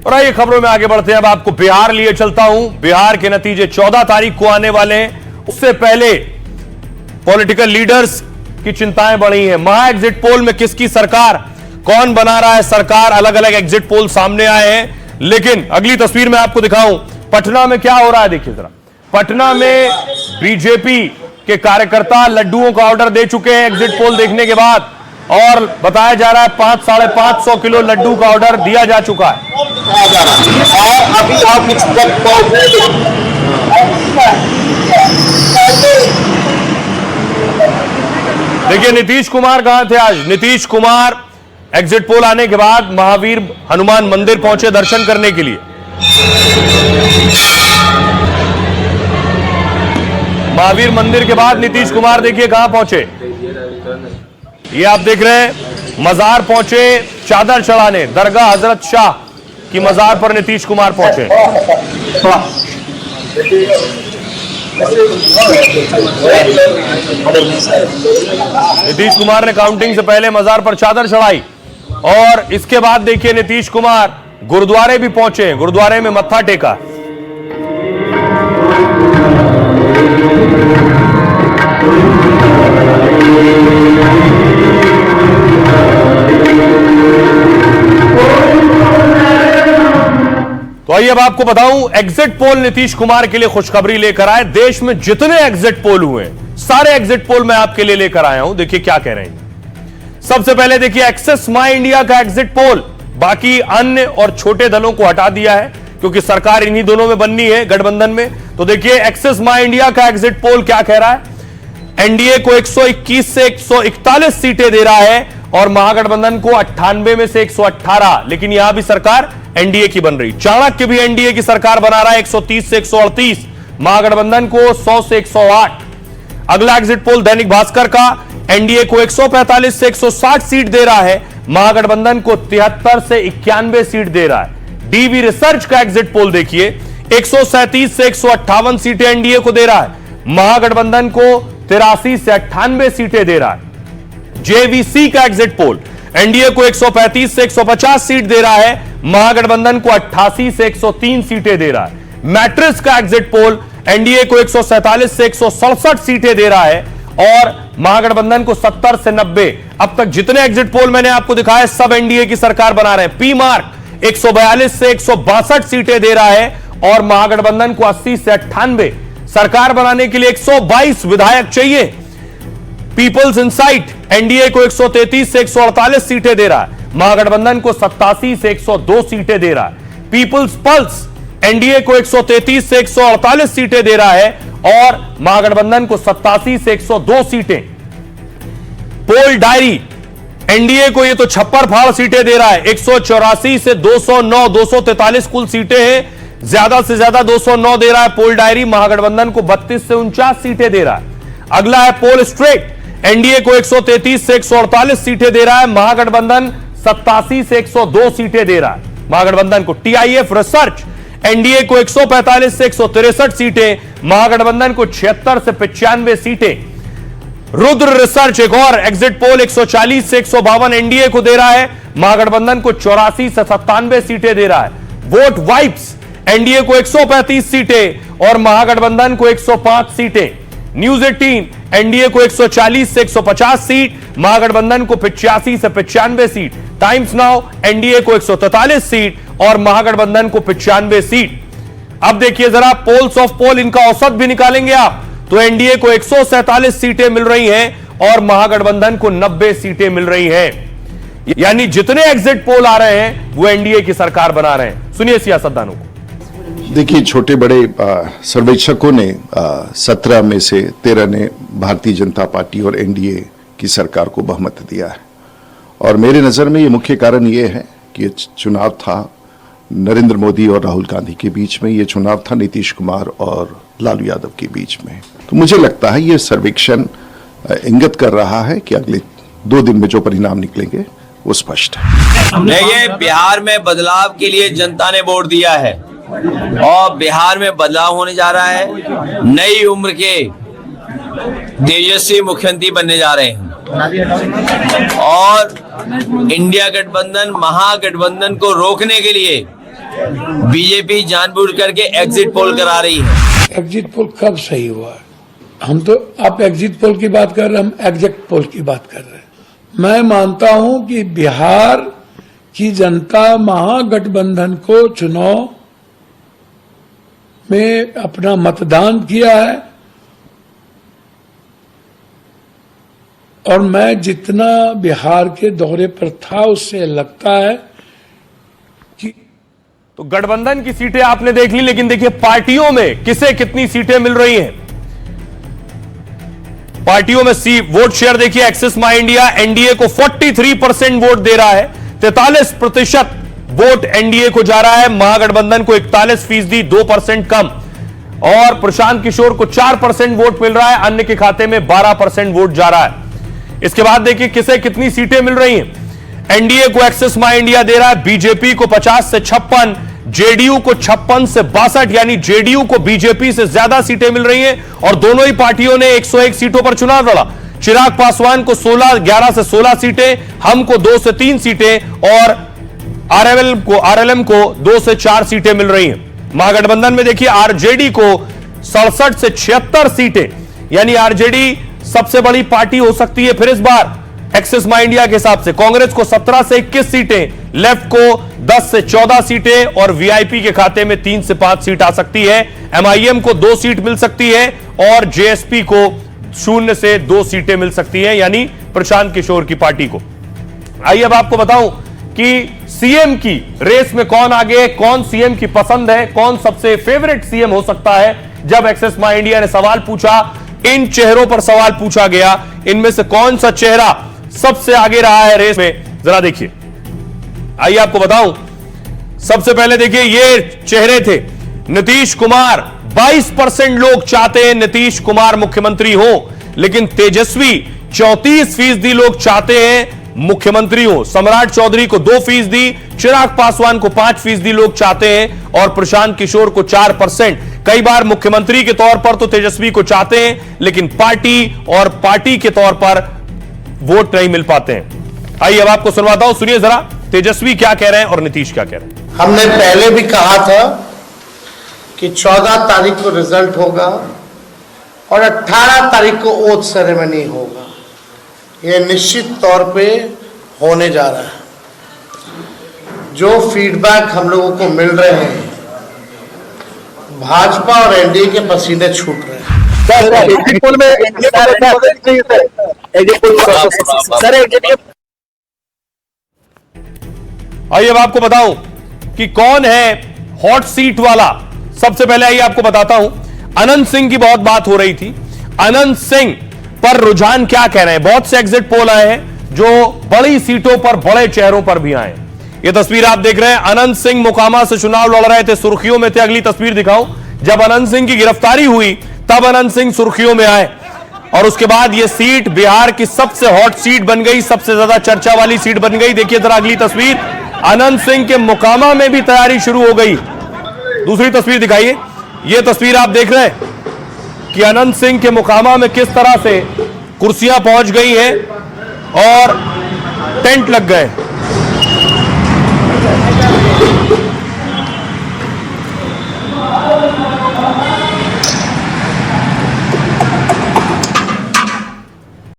और आइए खबरों में आगे बढ़ते हैं। अब आपको बिहार लिए चलता हूं। बिहार के नतीजे 14 तारीख को आने वाले हैं। उससे पहले पॉलिटिकल लीडर्स की चिंताएं बढ़ी हैं। महा एग्जिट पोल में किसकी सरकार, कौन बना रहा है सरकार, अलग अलग एग्जिट पोल सामने आए हैं। लेकिन अगली तस्वीर में आपको दिखाऊं पटना में क्या हो रहा है। देखिए जरा, पटना में बीजेपी के कार्यकर्ता लड्डुओं का ऑर्डर दे चुके हैं एग्जिट पोल देखने के बाद, और बताया जा रहा है 500-550 किलो लड्डू का ऑर्डर दिया जा चुका है। और अभी आप देखिए नीतीश कुमार कहां थे आज। नीतीश कुमार एग्जिट पोल आने के बाद महावीर हनुमान मंदिर पहुंचे दर्शन करने के लिए। महावीर मंदिर के बाद नीतीश कुमार देखिए कहां पहुंचे। ये आप देख रहे हैं मजार पहुंचे चादर चढ़ाने। दरगाह हजरत शाह की मजार पर नीतीश कुमार पहुंचे। नीतीश कुमार ने काउंटिंग से पहले मजार पर चादर चढ़ाई और इसके बाद देखिए नीतीश कुमार गुरुद्वारे भी पहुंचे, गुरुद्वारे में मत्था टेका। तो आइए अब आपको बताऊं, एग्जिट पोल नीतीश कुमार के लिए खुशखबरी लेकर आए। देश में जितने एग्जिट पोल हुए सारे एग्जिट पोल मैं आपके लिए लेकर आया हूं। देखिए क्या कह रहे हैं। सबसे पहले देखिए एक्सेस माई इंडिया का एग्जिट पोल, बाकी अन्य और छोटे दलों को हटा दिया है क्योंकि सरकार इन्हीं दोनों में बननी है, गठबंधन में। तो देखिए एक्सेस माई इंडिया का एग्जिट पोल क्या कह रहा है। एनडीए को 121 से 141 सीटें दे रहा है और महागठबंधन को 98 में से 118, लेकिन यहां भी सरकार एनडीए की बन रही। चाणक्य भी एनडीए की सरकार बना रहा है 130 से 138, महागठबंधन को 100 से 108। अगला एग्जिट पोल दैनिक भास्कर का, एनडीए को 145 से 160 सीट दे रहा है, महागठबंधन को 73 से 91 सीट दे रहा है। डीवी रिसर्च का एग्जिट पोल देखिए, 137 से 158 सीटें एनडीए को दे रहा है, महागठबंधन को 83 से 98 सीटें दे रहा है। जेवीसी का एग्जिट पोल, एनडीए को 135 से 150 सीट दे रहा है, महागठबंधन को 88 से 103 सीटें दे रहा है। मैट्रिक्स का एग्जिट पोल, एनडीए को 147 से 167 सीटें दे रहा है और महागठबंधन को 70 से 90। अब तक जितने एग्जिट पोल मैंने आपको दिखाए सब एनडीए की सरकार बना रहे हैं। पी मार्क 142 से 162 सीटें दे रहा है और महागठबंधन को 80 से 98। सरकार बनाने के लिए 122 विधायक चाहिए। पीपल्स इनसाइट एनडीए को 133 से 148 सीटें दे रहा है, महागठबंधन को 87 से 102 सीटें दे रहा है। पीपल्स पल्स एनडीए को 133 से 148 सीटें दे रहा है और महागठबंधन को 87 से 102 सीटें। पोल डायरी एनडीए को ये तो छप्पर फाड़ सीटें दे रहा है, 184 से 209, 243 कुल सीटें हैं, ज्यादा से ज्यादा 209 दे रहा है पोल डायरी। महागठबंधन को 32 से 49 सीटें दे रहा है। अगला है पोल स्ट्रेट, एनडीए को 133 से 148 सीटें दे रहा है, महागठबंधन 87 से 102 सीटें दे रहा है महागठबंधन को। टीआईएफ रिसर्च एनडीए को 145 से 163 सीटें, महागठबंधन को 76 से 95 सीटें। रुद्र रिसर्च एक और एग्जिट पोल, 140 से 152 एनडीए को दे रहा है, महागठबंधन को 84 से 97 सीटें दे रहा है। वोट वाइप्स एनडीए को 135 सीटें और महागठबंधन को 105 सीटें। न्यूज 18 एनडीए को 140 से 150 सीट, महागठबंधन को 85 से 95 सीट। टाइम्स नाउ एनडीए को 143 सीट और महागठबंधन को 95 सीट। अब देखिए जरा पोल्स ऑफ पोल, इनका औसत भी निकालेंगे आप तो एनडीए को 147 सीटें मिल रही हैं और महागठबंधन को 90 सीटें मिल रही हैं। यानी जितने एग्जिट पोल आ रहे हैं वो एनडीए की सरकार बना रहे हैं। सुनिए सियासतदानों को। देखिए, छोटे बड़े सर्वेक्षकों ने 17 में से 13 ने भारतीय जनता पार्टी और एनडीए की सरकार को बहुमत दिया है और मेरे नज़र में ये मुख्य कारण ये है कि ये चुनाव था नरेंद्र मोदी और राहुल गांधी के बीच में, ये चुनाव था नीतीश कुमार और लालू यादव के बीच में। तो मुझे लगता है ये सर्वेक्षण इंगित कर रहा है कि अगले 2 दिन में जो परिणाम निकलेंगे वो स्पष्ट है। देखिए, बिहार में बदलाव के लिए जनता ने वोट दिया है और बिहार में बदलाव होने जा रहा है। नई उम्र के तेजस्वी मुख्यमंत्री बनने जा रहे हैं और इंडिया गठबंधन महागठबंधन को रोकने के लिए बीजेपी जानबूझ करके एग्जिट पोल करा रही है। एग्जिट पोल कब सही हुआ? हम तो आप एग्जिट पोल की बात कर रहे हैं, हम एग्जैक्ट पोल की बात कर रहे हैं। मैं मानता हूं कि बिहार की जनता महागठबंधन को चुनाव में अपना मतदान किया है, और मैं जितना बिहार के दौरे पर था उससे लगता है कि तो गठबंधन की सीटें आपने देख ली, लेकिन देखिए पार्टियों में किसे कितनी सीटें मिल रही हैं। पार्टियों में वोट शेयर देखिए, एक्सिस माई इंडिया एनडीए को 43% वोट दे रहा है, 43% वोट एनडीए को जा रहा है, महागठबंधन को 41%, 2% कम, और प्रशांत किशोर को 4% वोट मिल रहा है, अन्य के खाते में 12% वोट जा रहा है। इसके बाद देखिए किसे कितनी सीटें मिल रही हैं। एनडीए को एक्सिस माई इंडिया दे रहा है बीजेपी को 50 से 56, जेडीयू को 56 से 62, यानी जेडीयू को बीजेपी से ज्यादा सीटें मिल रही हैं, और दोनों ही पार्टियों ने 101 सीटों पर चुनाव लड़ा। चिराग पासवान को 11 से 16 सीटें, हमको 2 से 3 सीटें, और आरएलएम को 2 से 4 सीटें मिल रही हैं। महागठबंधन में देखिए आरजेडी को 67 से 76 सीटें, यानी आरजेडी सबसे बड़ी पार्टी हो सकती है फिर इस बार एक्सिस माई इंडिया के हिसाब से। कांग्रेस को 17 से 21 सीटें, लेफ्ट को 10 से 14 सीटें, और वीआईपी के खाते में 3 से 5 सीट आ सकती है। एमआईएम को 2 सीट मिल सकती है, और जेएसपी को 0 से 2 सीटें मिल सकती है, यानी प्रशांत किशोर की पार्टी को। आइए अब आपको बताऊं कि सीएम की रेस में कौन आगे, कौन सीएम की पसंद है, कौन सबसे फेवरेट सीएम हो सकता है। जब एक्सिस माई इंडिया ने सवाल पूछा, इन चेहरों पर सवाल पूछा गया, इनमें से कौन सा चेहरा सबसे आगे रहा है रेस में, जरा देखिए। आइए आपको बताऊं, सबसे पहले देखिए ये चेहरे थे। नीतीश कुमार, 22% लोग चाहते हैं नीतीश कुमार मुख्यमंत्री हो, लेकिन तेजस्वी 34% लोग चाहते हैं मुख्यमंत्री हो। सम्राट चौधरी को 2%, चिराग पासवान को 5% लोग चाहते हैं, और प्रशांत किशोर को 4%। कई बार मुख्यमंत्री के तौर पर तो तेजस्वी को चाहते हैं, लेकिन पार्टी के तौर पर वोट नहीं मिल पाते हैं। आइए अब आपको सुनवाता हूं, सुनिए जरा तेजस्वी क्या कह रहे हैं और नीतीश क्या कह रहे हैं। हमने पहले भी कहा था कि 14 तारीख को रिजल्ट होगा और 18 तारीख को ओथ सेरेमनी होगा। यह निश्चित तौर पे होने जा रहा है। जो फीडबैक हम लोगों को मिल रहे हैं, भाजपा और एनडीए के पसीने छूट रहे हैं। आइए अब आपको बताऊं कि कौन है हॉट सीट वाला। सबसे पहले आइए आपको बताता हूं, अनंत सिंह की बहुत बात हो रही थी। अनंत सिंह पर रुझान क्या कह रहे हैं। बहुत से एग्जिट पोल आए हैं जो बड़ी सीटों पर बड़े चेहरों पर भी आए। ये तस्वीर आप देख रहे हैं, अनंत सिंह मोकामा से चुनाव लड़ रहे थे, सुर्खियों में थे। अगली तस्वीर दिखाऊं, जब अनंत सिंह की गिरफ्तारी हुई तब अनंत सिंह सुर्खियों में आए, और उसके बाद यह सीट बिहार की सबसे हॉट सीट बन गई, सबसे ज्यादा चर्चा वाली सीट बन गई। देखिए जरा अगली तस्वीर, अनंत सिंह के मोकामा में भी तैयारी शुरू हो गई। दूसरी तस्वीर दिखाइए, यह तस्वीर आप देख रहे हैं कि अनंत सिंह के मोकामा में किस तरह से कुर्सियां पहुंच गई हैं और टेंट लग गए।